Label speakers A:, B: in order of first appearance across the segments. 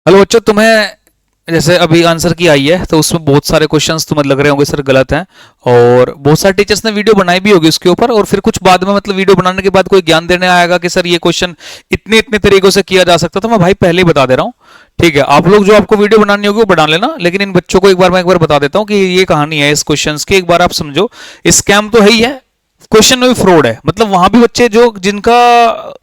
A: Hello बच्चों, तुम्हें जैसे अभी आंसर की आई है तो उसमें बहुत सारे क्वेश्चंस तुम्हें लग रहे होंगे सर गलत हैं। और बहुत सारे टीचर्स ने वीडियो बनाई भी होगी उसके ऊपर, और फिर कुछ बाद में मतलब वीडियो बनाने के बाद कोई ज्ञान देने आएगा कि सर ये क्वेश्चन इतने इतने तरीकों से किया जा सकता। तो मैं भाई पहले ही बता दे रहा हूँ, ठीक है। आप लोग जो आपको वीडियो बनानी होगी वो बना लेना, लेकिन इन बच्चों को मैं एक बार बता देता हूँ कि ये कहानी है इस क्वेश्चन की। एक बार आप समझो, स्कैम तो है ही है, क्वेश्चन में भी फ्रॉड है। मतलब वहां भी बच्चे जो जिनका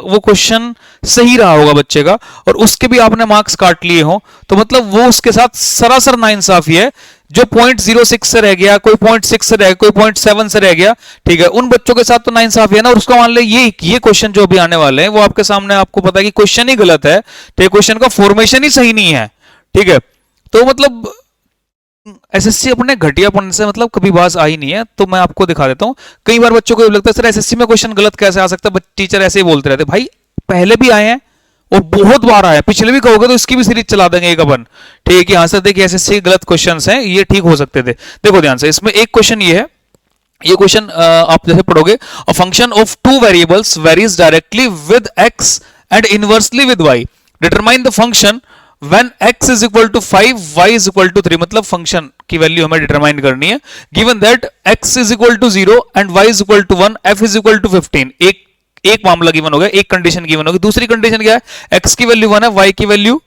A: वो क्वेश्चन सही रहा होगा बच्चे का, और उसके भी आपने मार्क्स काट लिए हो, तो मतलब वो उसके साथ सरासर नाइंसाफी है। जो 0.06 से रह गया, कोई 0.6 से रह गया, कोई 0.7 से रह गया, ठीक है, उन बच्चों के साथ तो नाइंसाफी है ना। और उसका मान ले ये क्वेश्चन जो अभी आने वाले हैं वो आपके सामने, आपको पता है कि क्वेश्चन ही गलत है, तो क्वेश्चन का फॉर्मेशन ही सही नहीं है, ठीक है। तो मतलब एसएससी अपने घटियापन से मतलब कभी बाज आई नहीं है। तो मैं आपको दिखा देता हूं। कई बार बच्चों को लगता है सर एसएससी में क्वेश्चन गलत कैसे आ सकता है, टीचर ऐसे ही बोलते रहते। भाई पहले भी आए हैं और बहुत बार आए, पिछले भी कहोगे तो इसकी भी सीरीज चला देंगे एक अपन, ठीक है, कि हाँ सर देखिए एसएससी गलत क्वेश्चंस हैं, ये ठीक हो सकते थे। देखो ध्यान से, इसमें एक क्वेश्चन ये है, ये क्वेश्चन आप जैसे पढ़ोगे, a function of two variables varies directly with X and inversely with Y, determine the function when x is equal to 5 y is equal to 3। मतलब फंक्शन की वैल्यू हमें डिटरमाइन करनी है, given that x is equal to 0 and y is equal to 1, f is equal to 15। एक मामला given हो गया, एक कंडीशन गिवन होगी। दूसरी कंडीशन क्या है, x की वैल्यू 1 है, y की वैल्यू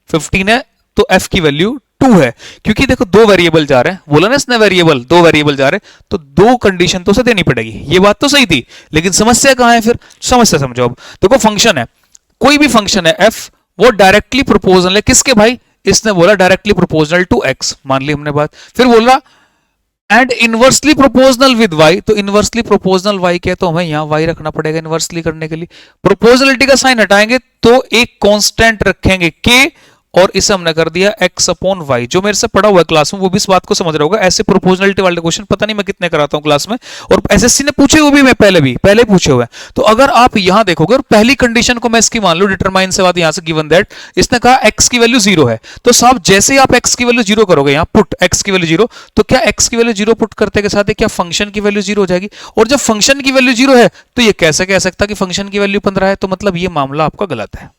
A: 15 है, तो f की वैल्यू 2 है। क्योंकि देखो दो वेरिएबल जा रहे हैं, बोला ना इसने वेरिएबल, दो वेरिएबल जा रहे हैं, तो दो कंडीशन तो उसे देनी पड़ेगी। ये बात तो सही थी, लेकिन समस्या कहां है फिर, समस्या समझो। अब देखो फंक्शन है, कोई भी फंक्शन है f, वो डायरेक्टली प्रोपोर्शनल है किसके भाई, इसने बोला डायरेक्टली प्रोपोर्शनल टू x, मान ली हमने बात। फिर बोला and inversely proportional with y, तो इनवर्सली प्रोपोर्शनल y क्या है, तो हमें यहां y रखना पड़ेगा इनवर्सली करने के लिए। प्रोपोर्शनलिटी का साइन हटाएंगे तो एक कांस्टेंट रखेंगे k, और इसे हमने कर दिया x अपॉन वाई। जो मेरे से पढ़ा हुआ है क्लास में वो भी इस बात को समझ रहा होगा। ऐसे प्रोपोर्शनलिटी वाले क्वेश्चन पता नहीं मैं कितने कराता हूं क्लास में, और एसएससी ने पूछे हुए भी, मैं पहले पूछे हुए हैं। तो अगर आप यहां देखोगे और पहली कंडीशन को मैं इसकी मान लूं, डिटरमाइन से बात यहां से गिवन दैट इसने कहा x की वैल्यू 0 है, तो साहब जैसे ही आप x की वैल्यू 0 करोगे, यहां पुट x की वैल्यू 0, तो क्या x की वैल्यू 0 पुट करते के साथ क्या फंक्शन की वैल्यू 0 हो जाएगी। और जब फंक्शन की वैल्यू 0 है तो ये कैसे कह सकता कि फंक्शन की वैल्यू 15 है, तो मतलब ये मामला आपका गलत है।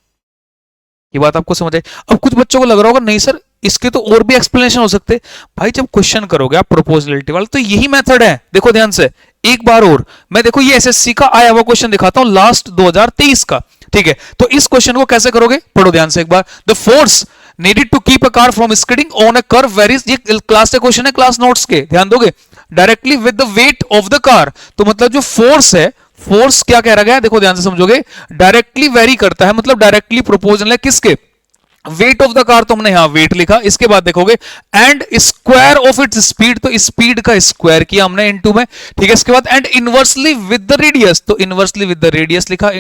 A: ये बात आपको समझ आई। अब कुछ बच्चों को लग रहा होगा नहीं सर इसके तो और भी एक्सप्लेनेशन हो सकते। भाई जब क्वेश्चन करोगे आप प्रोपोर्शनलिटी वाला, तो यही मेथड है। देखो ध्यान से एक बार और, मैं देखो ये एसएससी का आया हुआ क्वेश्चन दिखाता हूं लास्ट 2023 का, ठीक है। तो इस क्वेश्चन को कैसे करोगे, पढ़ो ध्यान से एक बार। The force needed to keep a car from skidding on a curve varies, ये क्लास का क्वेश्चन है, क्लास नोट्स के, ध्यान दोगे, directly with the weight of the car. तो मतलब जो फोर्स है, फोर्स क्या कह रहा है, देखो ध्यान से समझोगे, डायरेक्टली वेरी करता है, मतलब डायरेक्टली प्रोपोर्शनल है किसके, वेट ऑफ द कार, तो हमने यहां वेट लिखा। इसके बाद देखोगे and square of its speed, तो स्पीड का स्क्वायर किया हमने इनटू में, ठीक है। इसके बाद and inversely with the radius, तो इनवर्सली विद द रेडियस लिखा,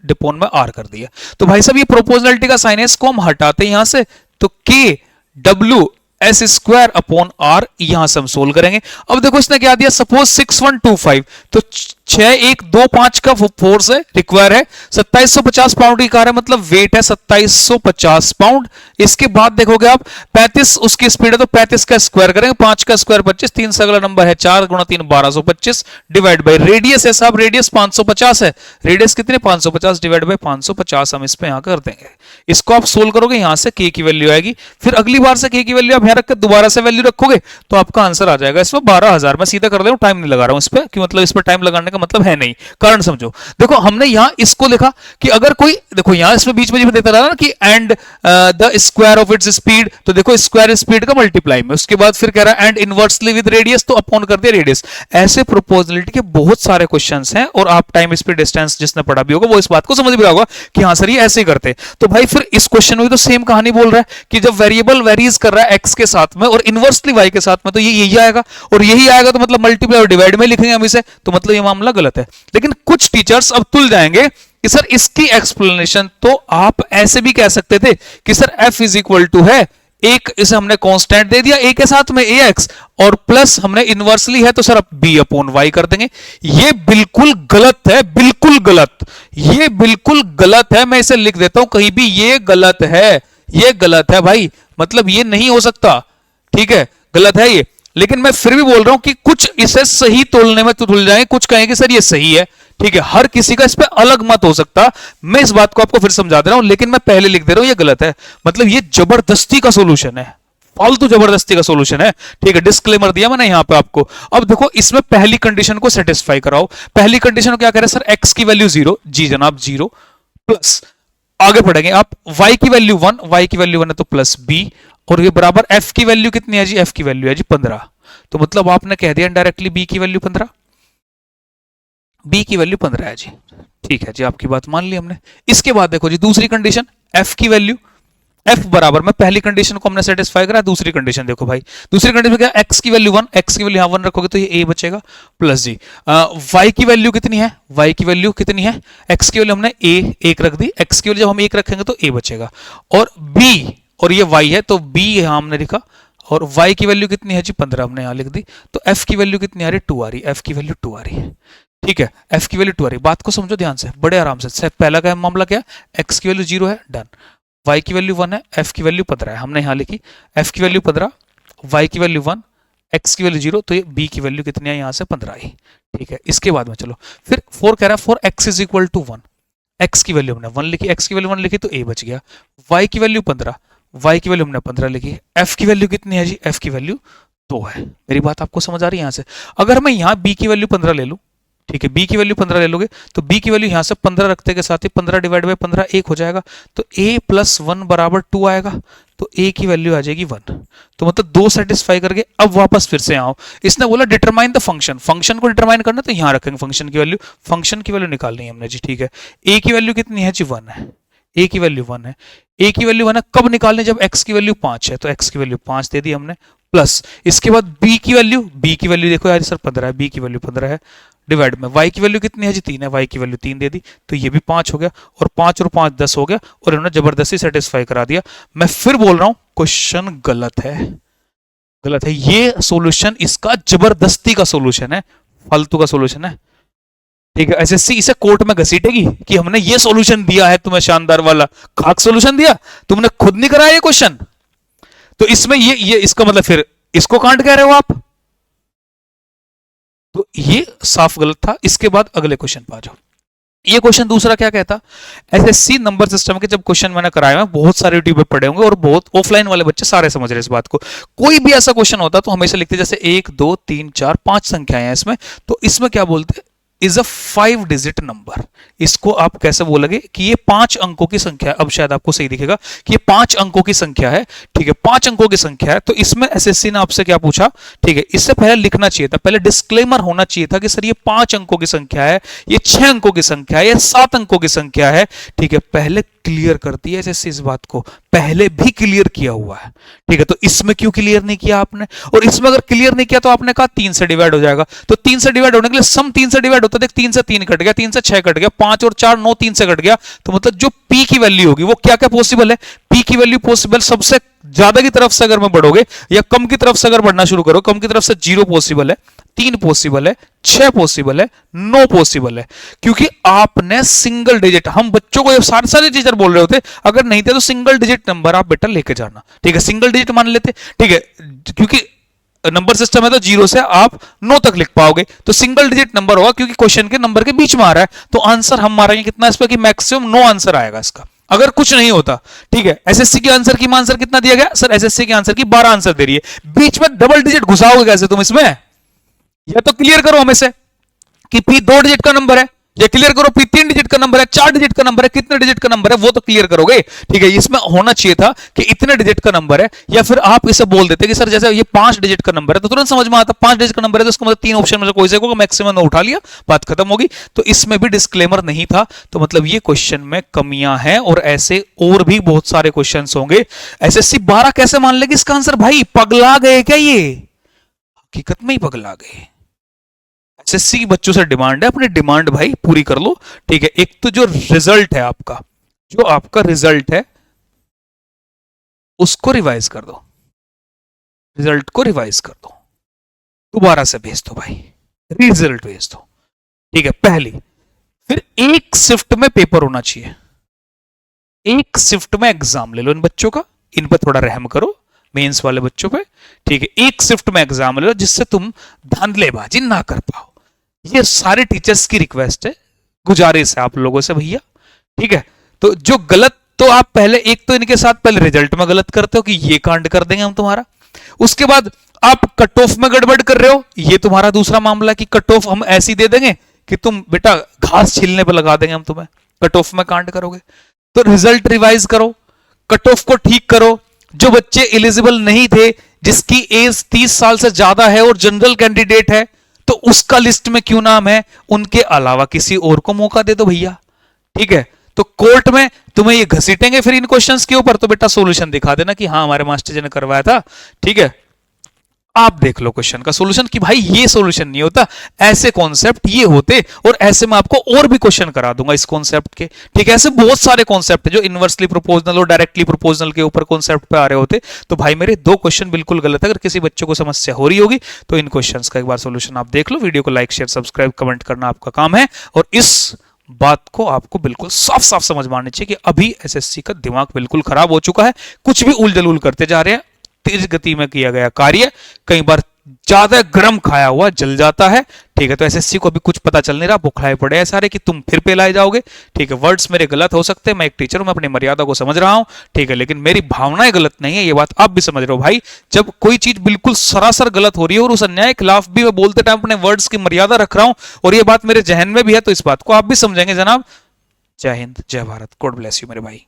A: डिपोन में आर कर दिया। तो भाई साहब ये प्रोपोर्शनलिटी का साइन है, इसको हम हटाते हैं यहां से, तो K W S square upon R, यहां से हम सोल्व करेंगे। अब देखो इसने क्या दिया, सपोज 6125, तो 6125 का फोर्स है, रिक्वायर है, 2750 पाउंड की कार है, मतलब वेट है 2750 पाउंड। इसके बाद देखोगे आप 35 उसकी स्पीड है, तो 35 का स्क्वायर करेंगे, 5 का स्क्वायर 25, 3 से अगला नंबर है 4 गुणा 3 1225, डिवाइड बाय रेडियस है साहब, रेडियस 550 है, रेडियस कितने 550 डिवाइड बाय 550, हम इस पे यहां कर देंगे। इसको आप सोल्व करोगे, यहां से k की वैल्यू आएगी, फिर अगली बार से k की वैल्यू आप यहां रख कर दोबारा से वैल्यू रखोगे तो आपका आंसर आ जाएगा इसमें 12000। मैं सीधा कर दे रहा हूं, टाइम नहीं लगा रहा हूं इस पे, कि मतलब इस पर टाइम लगाने का मतलब है नहीं, कारण समझो। देखो हमने यहां इसको लिखा कि अगर कोई, देखो यहां इसमें बीच में देता रहा ना कि and the square of its speed, तो देखो स्क्वायर स्पीड का मल्टीप्लाई में, उसके बाद फिर कह रहा है एंड इनवर्सली विद रेडियस, तो अपॉन कर दिया रेडियस। ऐसे प्रोपोर्शनलिटी के बहुत सारे क्वेश्चंस हैं, और आप टाइम स्पीड डिस्टेंस जिसने पढ़ा भी होगा वो इस बात को समझ भी होगा कि हाँ सर ये ऐसे ही करते। तो भाई फिर इस क्वेश्चन में तो सेम कहानी बोल रहा है कि जब वेरिएबल वेरीज कर रहा है एक्स के साथ में और इनवर्सली वाई के साथ में, तो ये यही आएगा, और यही आएगा, तो मतलब मल्टीप्लाई और डिवाइड में लिखेंगे हम इसे, तो मतलब ये मामला गलत है। लेकिन कुछ टीचर्स अब तुल जाएंगे कि सर इसकी एक्सप्लेनेशन तो आप ऐसे भी कह सकते थे कि sir f is equal to है एक, इसे हमने कांस्टेंट दे दिया a के साथ में ax, और प्लस हमने इनवर्सली है तो सर अब b अपॉन y कर देंगे। ये बिल्कुल गलत है, बिल्कुल गलत, ये बिल्कुल गलत है। मैं इसे लिख देता हूं कहीं भी, ये गलत है, ये गलत है भाई, मतलब ये नहीं हो सकता, ठीक है, गलत है ये। लेकिन मैं फिर भी बोल रहा हूं कि कुछ इसे सही तोलने में तो तुल जाएंगे, कुछ कहेंगे सर ये सही है, ठीक है, हर किसी का इस पे अलग मत हो सकता। मैं इस बात को आपको फिर समझा दे रहा हूं, लेकिन मैं पहले लिख दे रहा हूं ये गलत है। मतलब ये जबरदस्ती का सोल्यूशन है, फालतू जबरदस्ती का सोल्यूशन है। ठीक है, डिस्क्लेमर दिया मैंने यहां पे आपको। अब देखो इसमें पहली कंडीशन को सेटिस्फाई कराओ। पहली कंडीशन को क्या कह रहे हैं सर, एक्स की वैल्यू 0, जी जनाब 0, प्लस आगे पढ़ेंगे आप y की वैल्यू 1, y की वैल्यू 1 है तो प्लस b, और ये बराबर f की वैल्यू कितनी है जी, f की वैल्यू है जी 15। तो मतलब आपने कह दिया डायरेक्टली b की वैल्यू 15, b की वैल्यू 15 है जी। ठीक है जी, आपकी बात मान ली हमने। इसके बाद देखो जी दूसरी कंडीशन, f की वैल्यू, f बराबर में पहली कंडीशन को हमने सेटिस्फाई करा। दूसरी कंडीशन देखो भाई, दूसरी कंडीशन क्या, x की वैल्यू 1, x की वैल्यू यहां 1 रखोगे तो ये a बचेगा, प्लस जी y की वैल्यू कितनी है, y की वैल्यू कितनी है, x की वैल्यू हमने a 1 रख दी, x की वैल्यू जब हम 1 रखेंगे तो a बचेगा, और b, और ये y है तो b यहां हमने लिखा, और y की वैल्यू कितनी है जी 15 हमने यहां लिख दी। तो f की वैल्यू कितनी आ रही, 2 आ रही, f की वैल्यू 2 आ रही है। ठीक है, f की वैल्यू 2 आ रही। बात को समझो ध्यान से, बड़े आराम से। पहला का मामला क्या, x की वैल्यू 0 है, डन। y की वैल्यू 1 है, f की वैल्यू 15 है, हमने यहां लिखी, f की वैल्यू 15, y की वैल्यू 1, x की वैल्यू 0, तो ये b की वैल्यू कितनी है, यहां से 15 आई। ठीक है, इसके बाद में चलो फिर 4 कह रहा है, 4 x is equal to 1, x की वैल्यू हमने 1 लिखी, x की वैल्यू 1 लिखी तो a बच गया। y की वैल्यू 15, y की वैल्यू हमने 15 लिखी, f की वैल्यू कितनी है जी, f की वैल्यू 2 है। मेरी बात आपको समझ आ रही है यहां से। अगर मैं यहां b की वैल्यू 15 ले लूं, ठीक है, b की वैल्यू 15 ले लोगे तो b की वैल्यू यहां से 15 रखते के साथ ही 15 डिवाइड बाय 15 1 हो जाएगा, तो a प्लस 1 बराबर 2 आएगा, तो a की वैल्यू आ जाएगी 1। तो मतलब 2 सेटिस्फाई करके अब वापस फिर से आओ। इसने बोला डिटरमाइन द फंक्शन, फंक्शन को डिटरमाइन करना तो यहां रखेंगे फंक्शन की वैल्यू, फंक्शन की वैल्यू निकालनी है हमने जी। ठीक है, a की वैल्यू कितनी है जी 1 है, a की वैल्यू 1 है, a की वैल्यू 1 है, कब निकालने, जब x की वैल्यू 5 है, तो x की वैल्यू 5 दे दी हमने, प्लस इसके बाद b की वैल्यू देखो यार सर 15 है, b की वैल्यू 15 है, डिवाइड में y की वैल्यू कितनी है जी 3 है, y की वैल्यू 3 दे दी, तो ये भी 5 हो गया, और 5 और 5 10 हो गया, और इन्होंने जबरदस्ती सेटिस्फाई करा दिया। मैं फिर बोल रहा हूं क्वेश्चन गलत है, गलत है। ये सॉल्यूशन इसका जबरदस्ती का सॉल्यूशन है, फालतू का सॉल्यूशन है। ठीक है, एसएससी इसे कोर्ट में घसीटेगी कि हमने ये सॉल्यूशन दिया है तुम्हें शानदार वाला, खाक सॉल्यूशन दिया, तुमने खुद नहीं कराया ये क्वेश्चन। तो इसमें ये इसका मतलब फिर इसको कांट कह रहे हो आप, तो ये साफ गलत था। इसके बाद अगले क्वेश्चन पर आ जाओ। ये क्वेश्चन दूसरा क्या कहता, एसएससी नंबर सिस्टम के जब क्वेश्चन मैंने कराए हैं, बहुत सारे यूट्यूब पे पढ़े होंगे और बहुत ऑफलाइन वाले बच्चे सारे समझ रहे हैं इस बात को। कोई भी ऐसा क्वेश्चन होता तो हमेशा लिखते जैसे 1 2 3 4 5 संख्याएं हैं इसमें, तो इसमें क्या बोलते, इज अ 5 डिजिट नंबर। इसको आप कैसे बोलोगे कि ये 5 अंकों की संख्या है। अब शायद आपको सही दिखेगा कि ये 5 अंकों की संख्या है। ठीक है, 5 अंकों की संख्या है, तो इसमें एसएससी ने आपसे क्या पूछा, ठीक है, इससे पहले लिखना चाहिए था, पहले डिस्क्लेमर होना चाहिए था कि सर ये 5 अंकों की संख्या है, ये 6 अंकों की संख्या है, ये 7 अंकों की संख्या है। ठीक है, पहले क्लियर करती है एसएससी इस बात को, पहले भी क्लियर किया हुआ है। ठीक है, तो इसमें क्यों क्लियर नहीं किया आपने, और इसमें अगर क्लियर नहीं किया तो आपने कहा 3 से डिवाइड हो जाएगा, तो 3 से डिवाइड होने के लिए सम 3 से डिवाइड होता है, देख 3 से 3 कट गया, 3 से 6 कट गया, 5 और 4 9, 3 से कट गया, तो मतलब जो p की वैल्यू होगी वो क्या क्या पॉसिबल है, p की वैल्यू पॉसिबल सबसे ज्यादा की तरफ से अगर मैं बढ़ोगे या कम की तरफ से अगर बढ़ना शुरू करो, कम की तरफ से 0 पॉसिबल है, 3 पॉसिबल है, 6 पॉसिबल है, 9 पॉसिबल है। क्योंकि आपने सिंगल डिजिट, हम बच्चों को सारे सारे टीचर बोल रहे होते अगर नहीं थे तो सिंगल डिजिट नंबर आप बेटा लेके जाना। ठीक है, सिंगल डिजिट मान लेते। ठीक है, क्योंकि नंबर सिस्टम है तो 0 से आप 9 तक लिख पाओगे, तो सिंगल डिजिट नंबर होगा क्योंकि क्वेश्चन के नंबर के बीच में आ रहा है, तो आंसर हम मारेंगे कितना इस पर कि मैक्सिमम 9 आंसर आएगा इसका, अगर कुछ नहीं होता। ठीक है, एसएससी के आंसर की आंसर कितना दिया गया सर, एसएससी के आंसर की 12 आंसर दे रही है, बीच में डबल डिजिट घुसाओगे कैसे तुम इसमें, या तो क्लियर करो हमें से कि पी 2 डिजिट का नंबर है, या क्लियर करो पी 3 डिजिट का नंबर है, 4 डिजिट का नंबर है, कितने डिजिट का नंबर है वो तो क्लियर करोगे। ठीक है, इसमें होना चाहिए था कि इतने डिजिट का नंबर है, या फिर आप इसे बोल देते कि सर जैसे ये 5 डिजिट का नंबर है, तो तुरंत समझ में आता 5 डिजिट का नंबर है तो उसका मतलब 3 ऑप्शन में से कोई से को मैक्सिमम उठा लिया, बात खत्म होगी। तो इसमें भी डिस्क्लेमर नहीं था, तो मतलब ये क्वेश्चन में कमियां हैं, और ऐसे और भी बहुत सारे क्वेश्चन होंगे। एसएससी 12 कैसे मान लेगी इसका आंसर, भाई पगला गए क्या, ये हकीकत में ही पगला गए। एसएससी की बच्चों से डिमांड है, अपनी डिमांड भाई पूरी कर लो। ठीक है, एक तो जो रिजल्ट है आपका, जो आपका रिजल्ट है उसको रिवाइज कर दो, रिजल्ट को रिवाइज कर दो, दोबारा से भेज दो भाई, रिजल्ट भेज दो। ठीक है, पहली, फिर एक शिफ्ट में पेपर होना चाहिए, एक शिफ्ट में एग्जाम ले लो इन बच्चों का, इन पर थोड़ा रहम करो मेंस वाले बच्चों पे। ठीक है, एक शिफ्ट में एग्जाम ले लो जिससे तुम धांधलेबाजी ना कर पाओ। ये सारे टीचर्स की रिक्वेस्ट है, गुजारिश है आप लोगों से भैया, ठीक है। तो जो गलत, तो आप पहले एक तो इनके साथ पहले रिजल्ट में गलत करते हो कि ये कांड कर देंगे हम तुम्हारा, उसके बाद आप कट ऑफ में गड़बड़ कर रहे हो, ये तुम्हारा दूसरा मामला कि कट ऑफ हम ऐसी दे देंगे कि तुम बेटा घास छीलने पर लगा देंगे हम तुम्हें, कट ऑफ में कांड करोगे। तो रिजल्ट रिवाइज करो, कट ऑफ को ठीक करो। जो बच्चे एलिजिबल नहीं थे, जिसकी एज 30 साल से ज्यादा है और जनरल कैंडिडेट है, तो उसका लिस्ट में क्यों नाम है, उनके अलावा किसी और को मौका दे दो भैया, ठीक है। तो कोर्ट में तुम्हें ये घसीटेंगे फिर इन क्वेश्चंस के ऊपर, तो बेटा सॉल्यूशन दिखा देना कि हाँ हमारे मास्टर जी ने करवाया था, ठीक है। आप देख लो क्वेश्चन का सॉल्यूशन कि भाई ये सॉल्यूशन नहीं होता, ऐसे कॉन्सेप्ट ये होते, और ऐसे मैं आपको और भी क्वेश्चन करा दूंगा इस कॉन्सेप्ट के, ठीक है। ऐसे बहुत सारे कॉन्सेप्ट है जो इनवर्सली प्रोपोर्शनल और डायरेक्टली प्रोपोर्शनल के ऊपर कॉन्सेप्ट पे आ रहे होते। तो भाई मेरे 2 क्वेश्चन बिल्कुल गलत है, अगर किसी बच्चे को समस्या हो रही होगी तो इन क्वेश्चंस का एक बार सॉल्यूशन आप देख लो। वीडियो को लाइक शेयर सब्सक्राइब कमेंट करना आपका काम है, और इस बात को आपको बिल्कुल साफ साफ समझ में आनी चाहिए कि अभी एसएससी का दिमाग बिल्कुल खराब हो चुका है, कुछ भी उलझुल करते जा रहे हैं। तेज गति में किया गया कार्य कई बार ज्यादा गरम खाया हुआ जल जाता है, ठीक है। तो एसएससी को अभी कुछ पता चल नहीं रहा, बुखलाए पड़े हैं सारे कि तुम फिर पे लाए जाओगे, ठीक है। वर्ड्स मेरे गलत हो सकते हैं, मैं एक टीचर हूं, मैं अपनी मर्यादा को समझ रहा हूं, ठीक है, लेकिन मेरी भावनाएं गलत नहीं है, ये बात आप भी समझ रहे हो भाई। जब कोई चीज बिल्कुल सरासर गलत हो रही है और उस अन्याय के खिलाफ भी मैं बोलते टाइम अपने वर्ड्स की मर्यादा रख रहा हूं, और ये बात मेरे जहन में भी है, तो इस बात को आप भी समझेंगे जनाब। जय हिंद, जय भारत, गॉड ब्लेस यू मेरे भाई।